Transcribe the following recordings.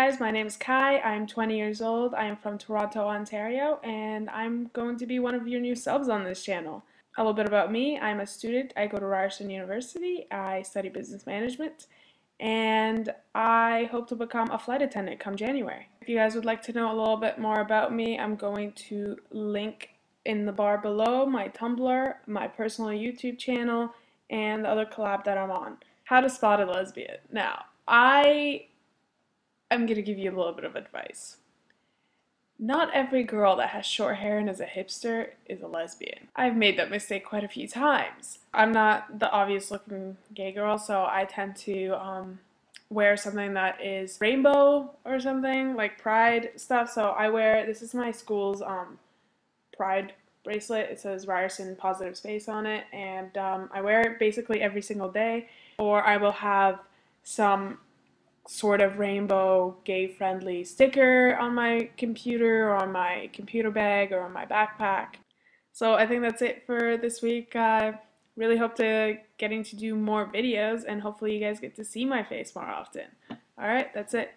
guys, my name is Kai. I'm 20 years old. I am from Toronto, Ontario, and I'm going to be one of your new subs on this channel. A little bit about me. I'm a student. I go to Ryerson University. I study business management, and I hope to become a flight attendant come January. If you guys would like to know a little bit more about me, I'm going to link in the bar below my Tumblr, my personal YouTube channel, and the other collab that I'm on. How to spot a lesbian. Now, I'm going to give you a little bit of advice. Not every girl that has short hair and is a hipster is a lesbian. I've made that mistake quite a few times. I'm not the obvious looking gay girl, so I tend to wear something that is rainbow or something, like pride stuff. So I wear, this is my school's pride bracelet. It says Ryerson Positive Space on it, and I wear it basically every single day. Or I will have some sort of rainbow gay-friendly sticker on my computer or on my computer bag or on my backpack. So I think that's it for this week. I really hope to getting to do more videos, and hopefully you guys get to see my face more often. Alright, that's it.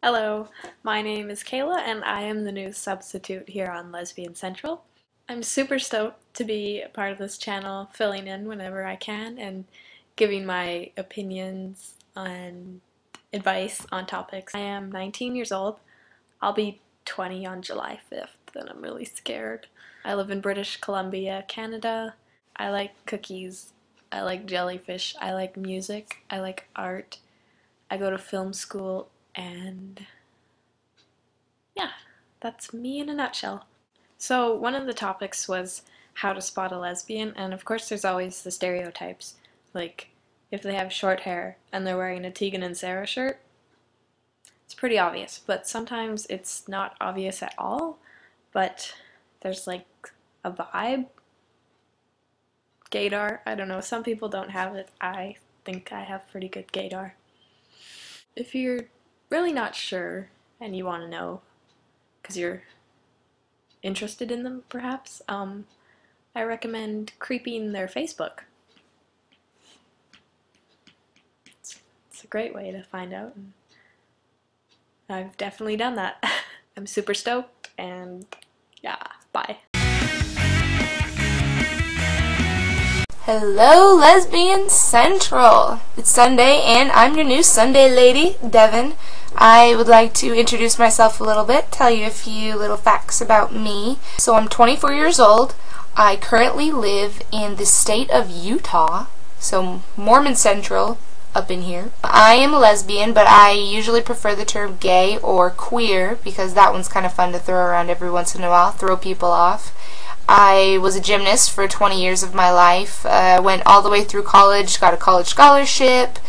Hello, my name is Kayla and I am the new substitute here on Lesbian Central. I'm super stoked to be a part of this channel, filling in whenever I can and giving my opinions and advice on topics. I am 19 years old. I'll be 20 on July 5th and I'm really scared. I live in British Columbia, Canada. I like cookies. I like jellyfish. I like music. I like art. I go to film school, and yeah, that's me in a nutshell. So one of the topics was how to spot a lesbian, and of course there's always the stereotypes, like if they have short hair and they're wearing a Tegan and Sara shirt, it's pretty obvious, but sometimes it's not obvious at all, but there's like a vibe. Gaydar, I don't know, some people don't have it. I think I have pretty good gaydar. If you're really not sure and you want to know because you're interested in them perhaps, I recommend creeping their Facebook. It's a great way to find out, and I've definitely done that. I'm super stoked, and yeah, bye. Hello, Lesbian Central! It's Sunday, and I'm your new Sunday lady, Devin. I would like to introduce myself a little bit, tell you a few little facts about me. So I'm 24 years old. I currently live in the state of Utah, so Mormon Central up in here. I am a lesbian, but I usually prefer the term gay or queer because that one's kind of fun to throw around every once in a while, throw people off. I was a gymnast for 20 years of my life, went all the way through college, got a college scholarship,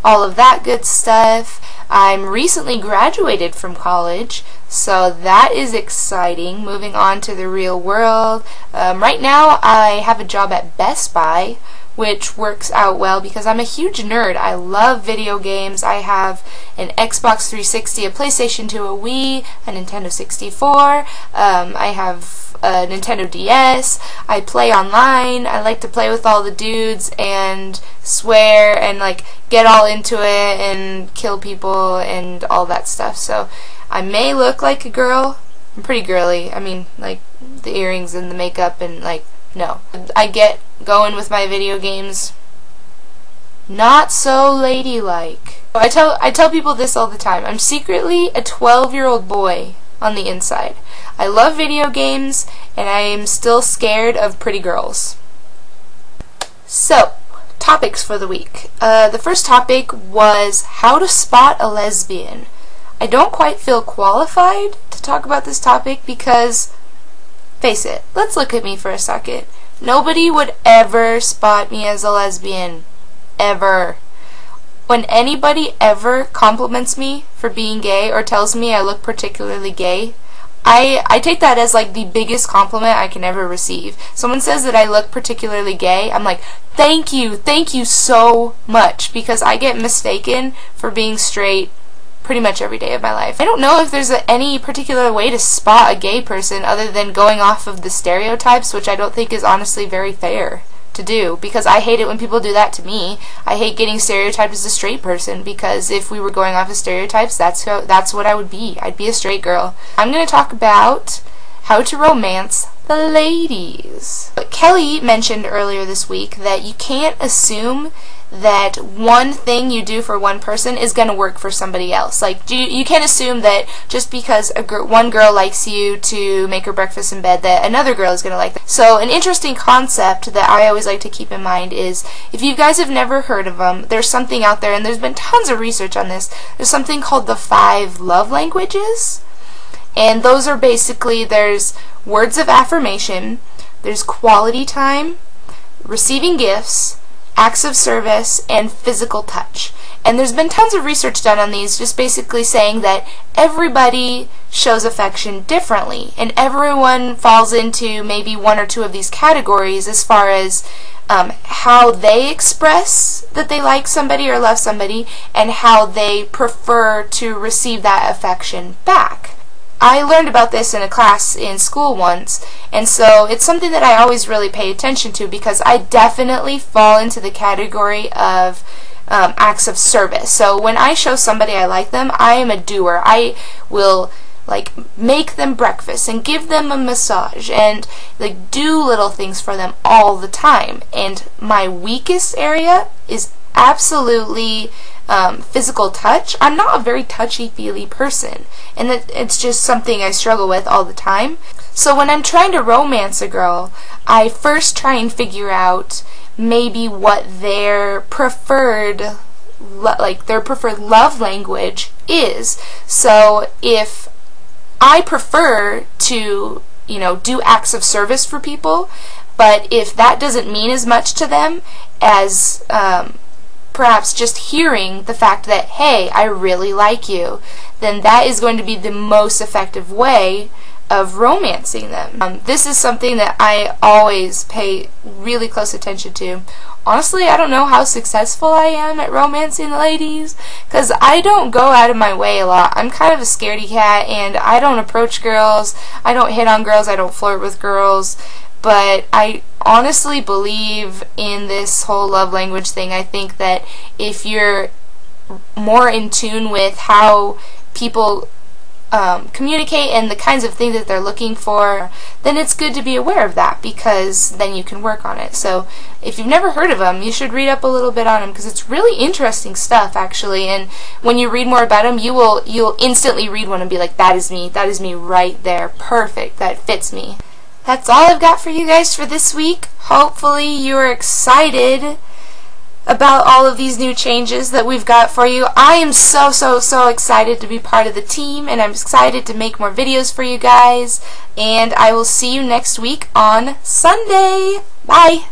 all of that good stuff. I'm recently graduated from college, so that is exciting. Moving on to the real world. Right now I have a job at Best Buy, which works out well because I'm a huge nerd. I love video games. I have an Xbox 360, a PlayStation 2, a Wii, a Nintendo 64. I have a Nintendo DS. I play online. I like to play with all the dudes and swear and like get all into it and kill people and all that stuff. So I may look like a girl. I'm pretty girly. I mean, like the earrings and the makeup and like, no. I get going with my video games. Not so ladylike. I tell people this all the time. I'm secretly a 12-year-old boy on the inside. I love video games, and I am still scared of pretty girls. So, topics for the week. The first topic was how to spot a lesbian. I don't quite feel qualified to talk about this topic because, face it, let's look at me for a second. Nobody would ever spot me as a lesbian. Ever. When anybody ever compliments me for being gay or tells me I look particularly gay, I take that as like the biggest compliment I can ever receive. Someone says that I look particularly gay, I'm like, thank you so much, because I get mistaken for being straight pretty much every day of my life. I don't know if there's any particular way to spot a gay person other than going off of the stereotypes, which I don't think is honestly very fair. to do, because I hate it when people do that to me. I hate getting stereotyped as a straight person, because if we were going off of stereotypes, that's what I would be. I'd be a straight girl. I'm going to talk about how to romance the ladies. Kelly mentioned earlier this week that you can't assume that one thing you do for one person is going to work for somebody else. Like, you can't assume that just because one girl likes you to make her breakfast in bed that another girl is going to like that. So an interesting concept that I always like to keep in mind is, if you guys have never heard of them, there's something out there, and there's been tons of research on this. There's something called the 5 love languages, and those are basically, there's words of affirmation, there's quality time, receiving gifts, acts of service, and physical touch. And there's been tons of research done on these, just basically saying that everybody shows affection differently, and everyone falls into maybe 1 or 2 of these categories as far as how they express that they like somebody or love somebody, and how they prefer to receive that affection back. I learned about this in a class in school once, and so it's something that I always really pay attention to, because I definitely fall into the category of acts of service. So when I show somebody I like them, I am a doer. I will like make them breakfast and give them a massage and like do little things for them all the time. And my weakest area is absolutely physical touch. I'm not a very touchy-feely person, and it's just something I struggle with all the time. So when I'm trying to romance a girl, I first try and figure out maybe what their preferred love language is. So if I prefer to, do acts of service for people, but if that doesn't mean as much to them as perhaps just hearing the fact that, hey, I really like you, then that is going to be the most effective way of romancing them. This is something that I always pay really close attention to. Honestly, I don't know how successful I am at romancing the ladies, because I don't go out of my way a lot. I'm kind of a scaredy cat, and I don't approach girls, I don't hit on girls, I don't flirt with girls. But I honestly believe in this whole love language thing. I think that if you're more in tune with how people communicate and the kinds of things that they're looking for, then it's good to be aware of that, because then you can work on it. So if you've never heard of them, you should read up a little bit on them, because it's really interesting stuff, actually. And when you read more about them, you'll instantly read one and be like, that is me right there, perfect, that fits me. That's all I've got for you guys for this week. Hopefully you are excited about all of these new changes that we've got for you. I am so excited to be part of the team, and I'm excited to make more videos for you guys. And I will see you next week on Sunday. Bye!